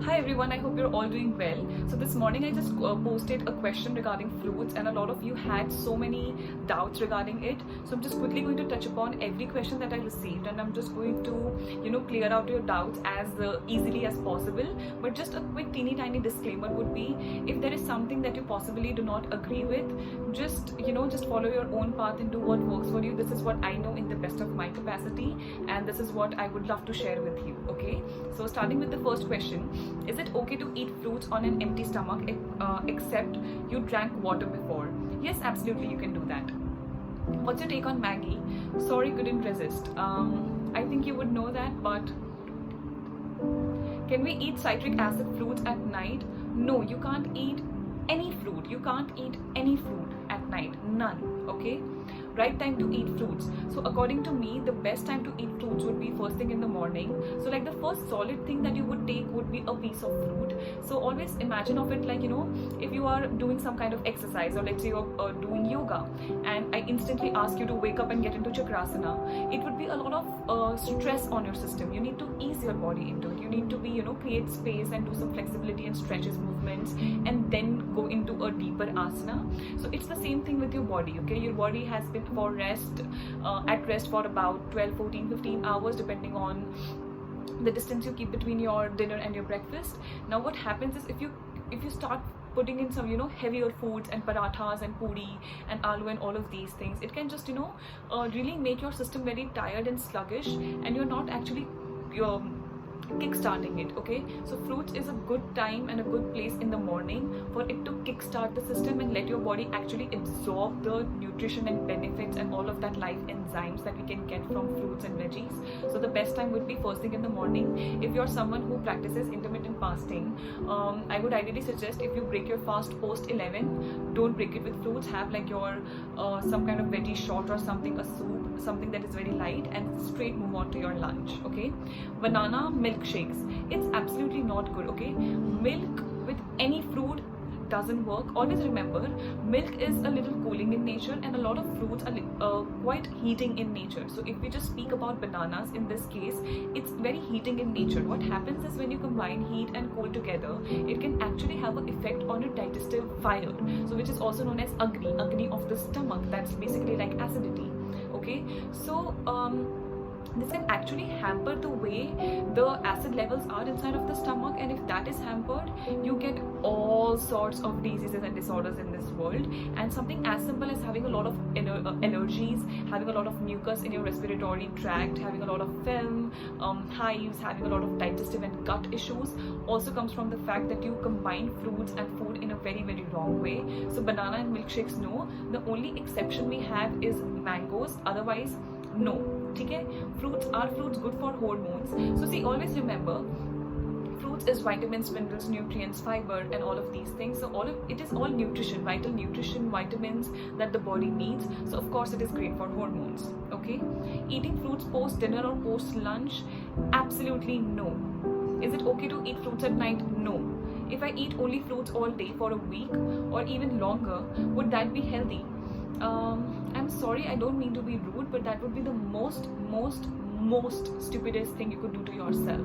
Hi everyone, I hope you're all doing well. So this morning I just posted a question regarding fruits and a lot of you had so many doubts regarding it. So I'm just quickly going to touch upon every question that I received and I'm just going to clear out your doubts as easily as possible. But just a quick teeny tiny disclaimer would be, if there is something that you possibly do not agree with, just follow your own path and do what works for you. This is what I know in the best of my capacity and this is what I would love to share with you. Okay, so starting with the first question. Is it okay to eat fruits on an empty stomach except you drank water before? Yes, absolutely, you can do that. What's your take on Maggie? Sorry, couldn't resist. I think you would know that, but can we eat citric acid fruits at night? No, you can't eat any fruit. You can't eat any fruit at night. None. Okay? Right time to eat fruits. So according to me, the best time to eat fruits would be first thing in the morning. So like the first solid thing that you would take would be a piece of fruit. So always imagine of it like, if you are doing some kind of exercise, or let's say you're doing yoga and I instantly ask you to wake up and get into Chakrasana, it would be a lot of stress on your system. You need to ease your body into it. You need to be, create space and do some flexibility and stretches movements and then go into a deeper asana. So it's the same thing with your body. Okay, your body has been at rest for about 12, 14, 15 hours depending on the distance you keep between your dinner and your breakfast. Now what happens is if you start putting in some heavier foods and parathas and puri and aloo and all of these things, it can just really make your system very tired and sluggish and you're not actually kickstarting it. Okay, so fruits is a good time and a good place in the morning for it to kickstart the system and let your body actually absorb the nutrition and benefits and all of that life enzymes that we can get from fruits and veggies. So the best time would be first thing in the morning. If you're someone who practices intermittent fasting, I would ideally suggest if you break your fast post 11, don't break it with fruits. Have like your some kind of veggie shot or something, a soup, something that is very light, and straight move on to your lunch. Okay, banana milkshakes, it's absolutely not good. Okay, milk with any fruit doesn't work. Always remember, milk is a little cooling in nature and a lot of fruits are quite heating in nature. So if we just speak about bananas in this case, it's very heating in nature. What happens is when you combine heat and cold together, it can actually have an effect on your digestive fire, so which is also known as agni of the stomach. That's basically like acidity. Okay, so this can actually hamper the way the acid levels are inside of the stomach, and if that is hampered, you get all sorts of diseases and disorders in this world. And something as simple as having a lot of allergies, having a lot of mucus in your respiratory tract, having a lot of phlegm, hives, having a lot of digestive and gut issues also comes from the fact that you combine fruits and food in a very, very wrong way. So banana and milkshakes, no. The only exception we have is mangoes, otherwise no. Okay, fruits good for hormones. So see, always remember, fruits is vitamins, minerals, nutrients, fiber and all of these things. So it is all nutrition, vital nutrition, vitamins that the body needs. So of course it is great for hormones. Okay, eating fruits post dinner or post lunch, absolutely no. Is it okay to eat fruits at night? No. If I eat only fruits all day for a week or even longer, would that be healthy? I'm sorry, I don't mean to be rude, but that would be the most stupidest thing you could do to yourself.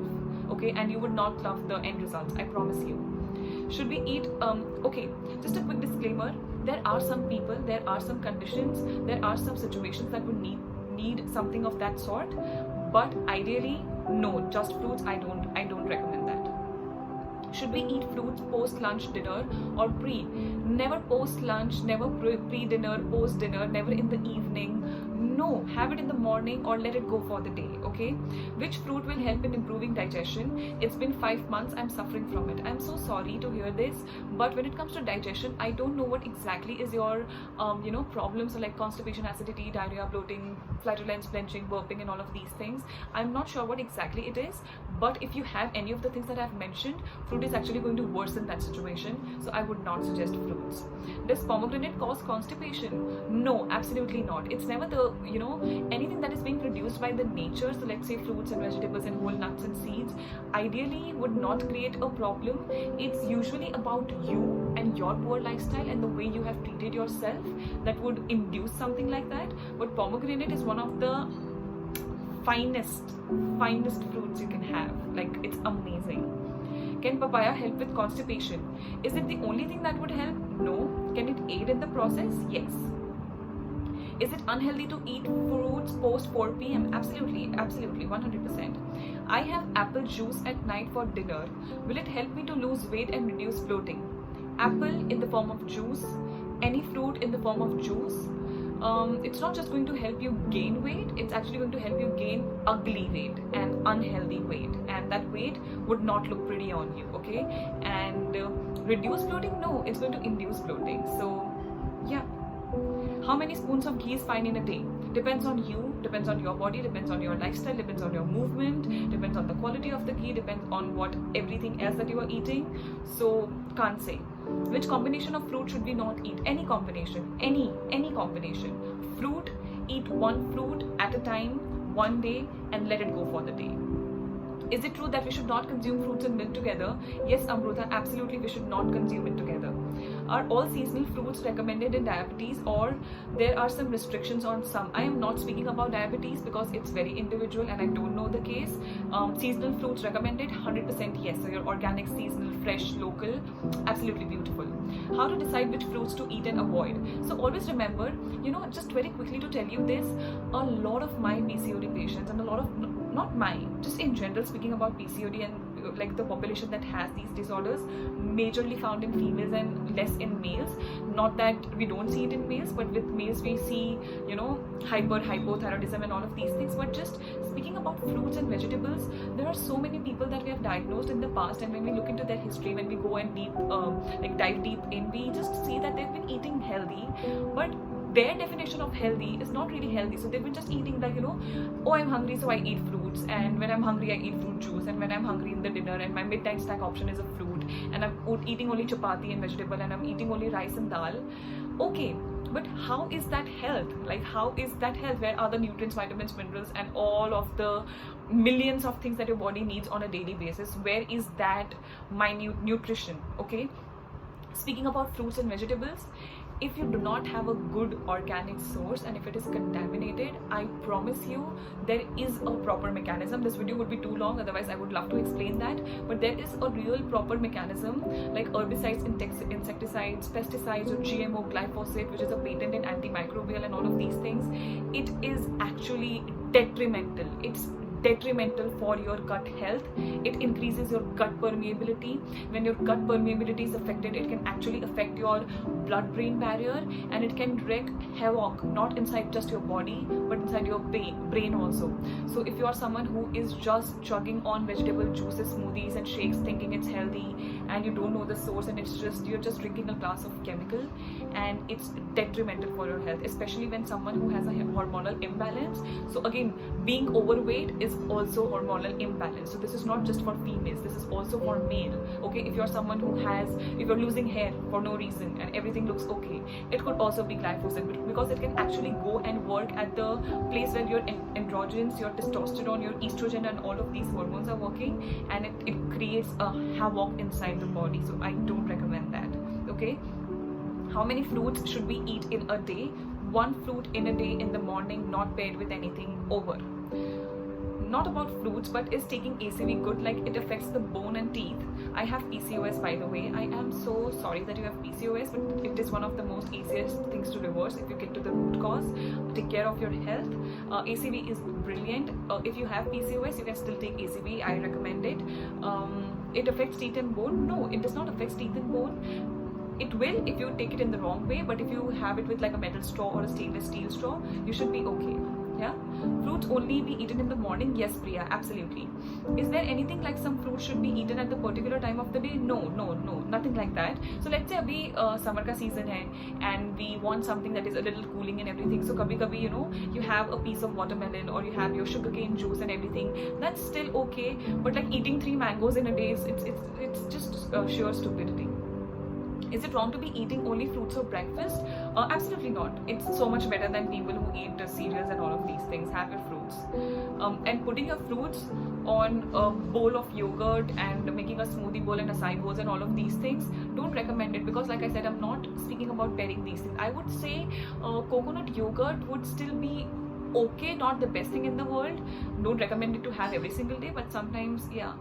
Okay, and you would not love the end results, I promise you. Should we eat okay, just a quick disclaimer, there are some people, there are some conditions, there are some situations that would need something of that sort, but ideally no, just fruits, I don't recommend that. Should we eat fruits post lunch, dinner or pre? Never post lunch, never pre dinner, post dinner, never in the evening. No, have it in the morning or let it go for the day. Okay, which fruit will help in improving digestion? It's been 5 months, I'm suffering from it. I'm so sorry to hear this, but when it comes to digestion, I don't know what exactly is your problems, so like constipation, acidity, diarrhea, bloating, flatulence, blenching, burping and all of these things. I'm not sure what exactly it is, but if you have any of the things that I've mentioned, fruit is actually going to worsen that situation, so I would not suggest fruits. Does pomegranate cause constipation? No, absolutely not. It's never the anything that is being produced by the nature, so let's say fruits and vegetables and whole nuts and seeds, ideally would not create a problem. It's usually about you and your poor lifestyle and the way you have treated yourself that would induce something like that. But pomegranate is one of the finest fruits you can have. Like, it's amazing. Can papaya help with constipation? Is it the only thing that would help? No. Can it aid in the process? Yes. Is it unhealthy to eat fruits post 4 p.m? Absolutely, absolutely, 100%. I have apple juice at night for dinner. Will it help me to lose weight and reduce bloating? Apple in the form of juice, any fruit in the form of juice, it's not just going to help you gain weight, it's actually going to help you gain ugly weight and unhealthy weight, and that weight would not look pretty on you, okay? And reduce bloating? No, it's going to induce bloating. So yeah. How many spoons of ghee is fine in a day? Depends on you, depends on your body, depends on your lifestyle, depends on your movement, depends on the quality of the ghee, depends on what everything else that you are eating. So can't say. Which combination of fruit should we not eat? Any combination, any combination. Fruit, eat one fruit at a time, one day, and let it go for the day. Is it true that we should not consume fruits and milk together? Yes, Amruta, absolutely we should not consume it together. Are all seasonal fruits recommended in diabetes, or there are some restrictions on some? I am not speaking about diabetes because it's very individual and I don't know the case. Seasonal fruits recommended? 100% yes. So your organic, seasonal, fresh, local, absolutely beautiful. How to decide which fruits to eat and avoid? So always remember, just very quickly to tell you this, a lot of my PCOD patients and a lot of, not mine, just in general speaking about PCOD and like the population that has these disorders, majorly found in females and less in males. Not that we don't see it in males, but with males we see, hypothyroidism and all of these things. But just speaking about fruits and vegetables, there are so many people that we have diagnosed in the past, and when we look into their history, when we go and dive deep in, we just see that they've been eating healthy, but their definition of healthy is not really healthy. So they've been just eating oh, I'm hungry, so I eat fruits, and when I'm hungry I eat fruit juice, and when I'm hungry in the dinner and my midnight snack option is a fruit, and I'm eating only chapati and vegetable, and I'm eating only rice and dal. Okay, but how is that health? How is that health? Where are the nutrients, vitamins, minerals, and all of the millions of things that your body needs on a daily basis? Where is that minute nutrition? Okay, speaking about fruits and vegetables, if you do not have a good organic source and if it is contaminated, I promise you there is a proper mechanism. This video would be too long, otherwise I would love to explain that, but there is a real proper mechanism, like herbicides, insecticides, pesticides, or GMO, glyphosate, which is a patent in antimicrobial and all of these things. It is actually detrimental. It's detrimental for your gut health. It increases your gut permeability. When your gut permeability is affected, it can actually affect your blood-brain barrier, and it can wreak havoc not inside just your body but inside your brain also. So if you are someone who is just chugging on vegetable juices, smoothies and shakes thinking it's healthy, and you don't know the source, and you're just drinking a glass of chemical, and it's detrimental for your health, especially when someone who has a hormonal imbalance. So again, being overweight is also hormonal imbalance. So this is not just for females, this is also for male. Okay, if you're someone if you're losing hair for no reason and everything looks okay, it could also be glyphosate, because it can actually go and work at the place where your androgens, your testosterone, your estrogen and all of these hormones are working, and it creates a havoc inside the body. So I don't recommend that. Okay, how many fruits should we eat in a day? One fruit in a day in the morning, not paired with anything over. Not about fruits, but is taking ACV good? Like, it affects the bone and teeth. I have PCOS, by the way. I am so sorry that you have PCOS, but it is one of the most easiest things to reverse if you get to the root cause. Take care of your health. ACV is brilliant. If you have PCOS, you can still take ACV. I recommend it. It affects teeth and bone? No, it does not affect teeth and bone. It will if you take it in the wrong way, but if you have it with like a metal straw or a stainless steel straw, you should be okay. Yeah, fruits only be eaten in the morning? Yes, Priya, absolutely. Is there anything like some fruits should be eaten at the particular time of the day? No, nothing like that. So let's say abhi summer ka season hai and we want something that is a little cooling and everything. So kabhi you have a piece of watermelon or you have your sugarcane juice and everything. That's still okay. But like eating 3 mangoes in a day, it's just sheer stupidity. Is it wrong to be eating only fruits for breakfast? Absolutely not. It's so much better than people who eat cereals and all of these things. Have your fruits. And putting your fruits on a bowl of yogurt and making a smoothie bowl and acai bowls and all of these things, don't recommend it, because like I said, I'm not speaking about pairing these things. I would say coconut yogurt would still be okay, not the best thing in the world. Don't recommend it to have every single day, but sometimes, yeah.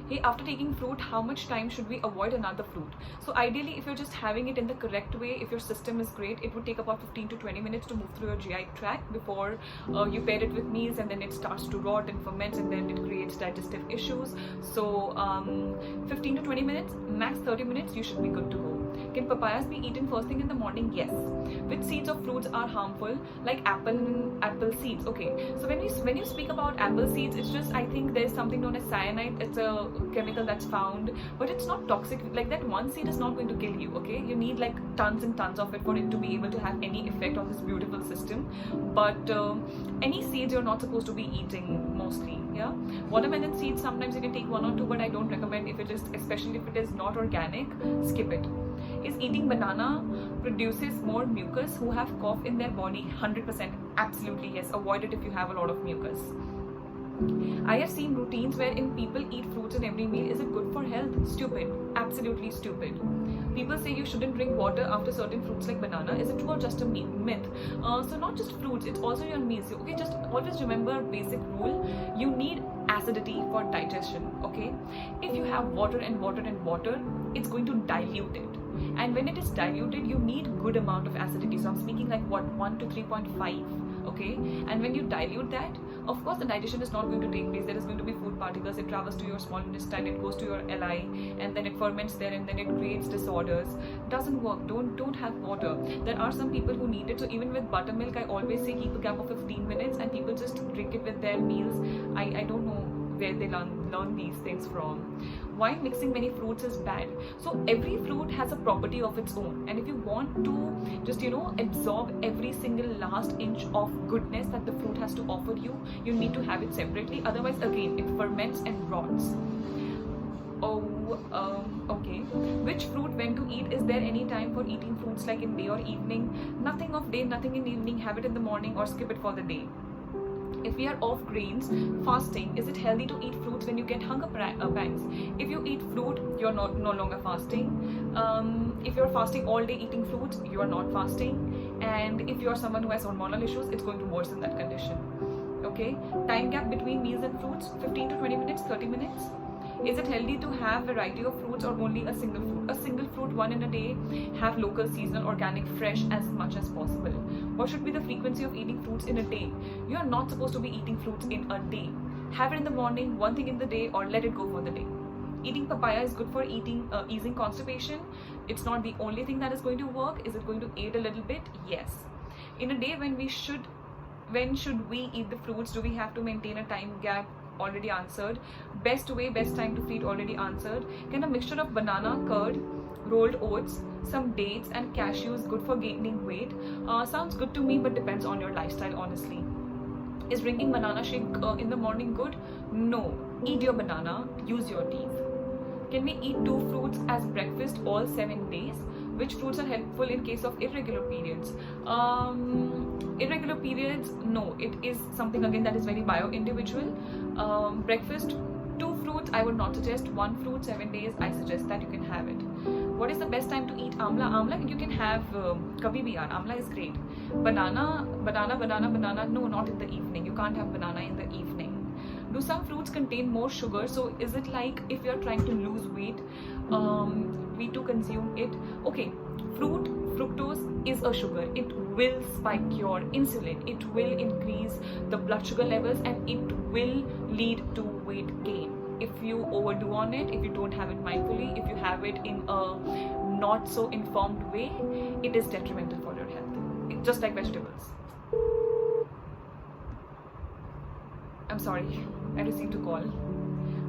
hey, after taking fruit, how much time should we avoid another fruit? So ideally, if you're just having it in the correct way, if your system is great, it would take about 15 to 20 minutes to move through your GI tract before you pair it with meals, and then it starts to rot and ferment, and then it creates digestive issues. So 15 to 20 minutes, max 30 minutes, you should be good to go. Can papayas be eaten first thing in the morning? Yes. Which seeds of fruits are harmful? Like apple seeds. Okay, so when you speak about apple seeds, it's just, I think there's something known as cyanide. It's a chemical that's found, but it's not toxic. Like that one seed is not going to kill you. Okay, you need like tons and tons of it for it to be able to have any effect on this beautiful system. But any seeds you're not supposed to be eating mostly. Yeah, watermelon seeds, sometimes you can take 1 or 2, but I don't recommend. If it is, especially if it is not organic, skip it. Is eating banana produces more mucus who have cough in their body? 100%, absolutely yes. Avoid it if you have a lot of mucus. I have seen routines wherein people eat fruits in every meal. Is it good for health? Stupid, absolutely stupid. People say you shouldn't drink water after certain fruits like banana. Is it true or just a myth? So not just fruits, it's also your meals. Okay, just always remember basic rule. You need acidity for digestion. Okay, if you have water and water and water, it's going to dilute it. And when it is diluted, you need good amount of acidity. So I'm speaking like what, 1 to 3.5. Okay, and when you dilute that, of course the digestion is not going to take place. There is going to be food particles. It travels to your small intestine, it goes to your LI, and then it ferments there, and then it creates disorders. Doesn't work. Don't have water. There are some people who need it. So even with buttermilk, I always say keep a gap of 15 minutes, and people just drink it with their meals. I don't know where they learn these things from. Why mixing many fruits is bad? So every fruit has a property of its own, and if you want to just absorb every single last inch of goodness that the fruit has to offer you, you need to have it separately. Otherwise, again, it ferments and rots. Okay. Which fruit when to eat? Is there any time for eating fruits, like in day or evening? Nothing of day, nothing in evening. Have it in the morning or skip it for the day. If we are off grains, fasting, is it healthy to eat fruits when you get hunger pangs? If you eat fruit, you're no longer fasting. If you're fasting all day eating fruits, you are not fasting. And if you're someone who has hormonal issues, it's going to worsen that condition. Okay, time gap between meals and fruits, 15 to 20 minutes, 30 minutes. Is it healthy to have variety of fruits or only a single fruit? A single fruit, one in a day. Have local, seasonal, organic, fresh as much as possible. What should be the frequency of eating fruits in a day? You are not supposed to be eating fruits in a day. Have it in the morning, one thing in the day, or let it go for the day. Eating papaya is good for easing constipation. It's not the only thing that is going to work. Is it going to aid a little bit? Yes. In a day, when should we eat the fruits? Do we have to maintain a time gap? Already answered. Best way, best time to feed? Already answered. Can a mixture of banana, curd, rolled oats, some dates and cashews good for gaining weight? Sounds good to me, but depends on your lifestyle, honestly. Is drinking banana shake in the morning good? No. Eat your banana, use your teeth. Can we eat 2 fruits as breakfast all 7 days? Which fruits are helpful in case of irregular periods? Irregular periods, no. It is something again that is very bio-individual. Breakfast, 2 fruits, I would not suggest. 1 fruit, 7 days, I suggest that you can have it. What is the best time to eat amla? Amla you can have kabhi bhi yaar. Amla is great. Banana, no, not in the evening. You can't have banana in the evening. Do some fruits contain more sugar? So is it like if you're trying to lose weight, we to consume it? Okay, fructose is a sugar. It will spike your insulin. It will increase the blood sugar levels, and it will lead to weight gain. If you overdo on it, if you don't have it mindfully, if you have it in a not so informed way, it is detrimental for your health. Just like vegetables. I'm sorry, I received a call.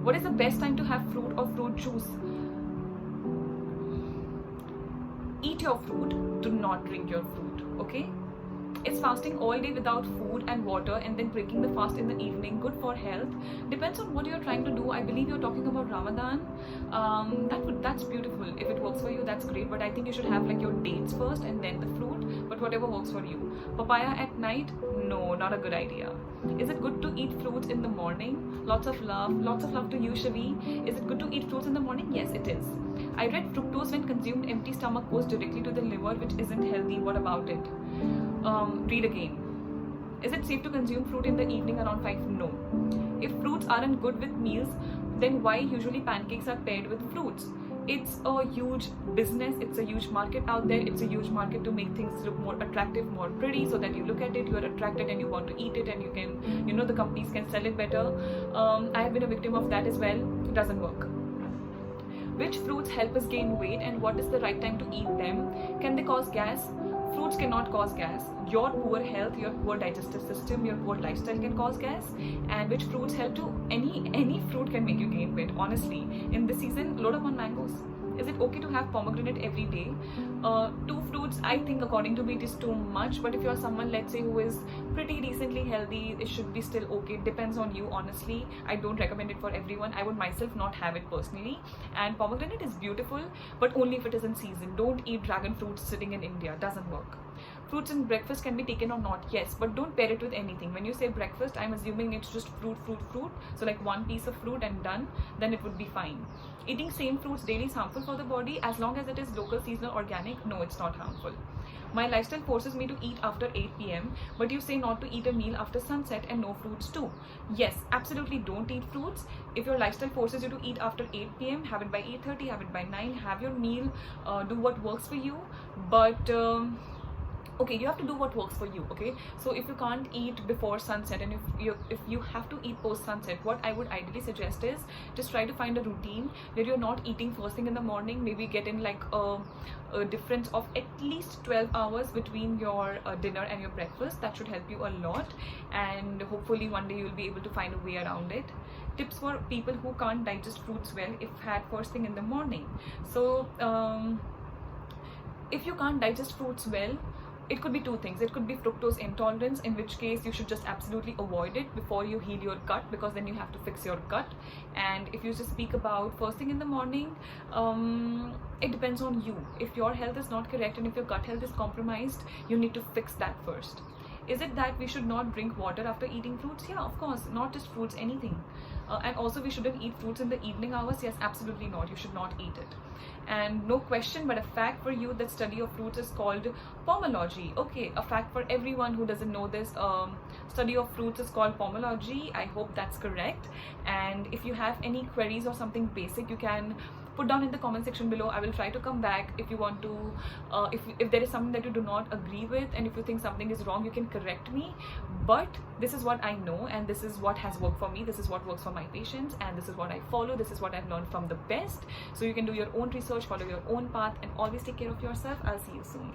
What is the best time to have fruit or fruit juice? Eat your fruit, do not drink your fruit, okay? Is fasting all day without food and water and then breaking the fast in the evening good for health? Depends on what you're trying to do. I believe you're talking about Ramadan. That's beautiful. If it works for you, that's great. But I think you should have like your dates first and then the fruit. But whatever works for you. Papaya at night? No, not a good idea. Is it good to eat fruits in the morning? Lots of love to you, Shavi. Is it good to eat fruits in the morning? Yes, it is. I read fructose when consumed empty stomach goes directly to the liver, which isn't healthy. What about it? Read again. Is it safe to consume fruit in the evening around 5? No. If fruits aren't good with meals, then why usually pancakes are paired with fruits? It's a huge business, it's a huge market out there, it's a huge market to make things look more attractive, more pretty, so that you look at it, you're attracted and you want to eat it, and you can, the companies can sell it better. I have been a victim of that as well. It doesn't work. Which fruits help us gain weight, and what is the right time to eat them? Can they cause gas? Fruits cannot cause gas. Your poor health, your poor digestive system, your poor lifestyle can cause gas. And which fruits help to? Any fruit can make you gain weight. Honestly, in this season, load up on mangoes. Is it okay to have pomegranate every day? 2 fruits, I think, according to me, it is too much. But if you're someone, let's say, who is pretty decently healthy, it should be still okay. It depends on you, honestly. I don't recommend it for everyone. I would myself not have it personally. And pomegranate is beautiful, but only if it is in season. Don't eat dragon fruits sitting in India. Doesn't work. Fruits in breakfast can be taken or not, yes, but don't pair it with anything. When you say breakfast, I'm assuming it's just fruit. So like one piece of fruit and done, then it would be fine. Eating same fruits daily is harmful for the body as long as it is local, seasonal, organic. No, it's not harmful. My lifestyle forces me to eat after 8 p.m. But you say not to eat a meal after sunset and no fruits too. Yes, absolutely don't eat fruits. If your lifestyle forces you to eat after 8 p.m, have it by 8:30, have it by 9, have your meal, do what works for you. But okay, you have to do what works for you. Okay, so if you can't eat before sunset, and if you have to eat post sunset, what I would ideally suggest is just try to find a routine where you're not eating first thing in the morning. Maybe get in like a difference of at least 12 hours between your dinner and your breakfast. That should help you a lot, and hopefully one day you'll be able to find a way around it. Tips for people who can't digest fruits well if had first thing in the morning. So if you can't digest fruits well, it could be 2 things. It could be fructose intolerance, in which case you should just absolutely avoid it before you heal your gut, because then you have to fix your gut. And if you just speak about first thing in the morning, it depends on you. If your health is not correct and if your gut health is compromised, you need to fix that first. Is it that we should not drink water after eating fruits? Yeah, of course, not just fruits, anything. And also we shouldn't eat fruits in the evening hours. Yes, absolutely not. You should not eat it. And no question, but a fact for you, that study of fruits is called pomology. Okay, a fact for everyone who doesn't know this, study of fruits is called pomology. I hope that's correct. And if you have any queries or something basic, you can put down in the comment section below. I will try to come back. If you want to, if there is something that you do not agree with, and if you think something is wrong, you can correct me. But this is what I know, and this is what has worked for me. This is what works for my patients, and this is what I follow. This is what I've learned from the best. So you can do your own research, follow your own path, and always take care of yourself. I'll see you soon.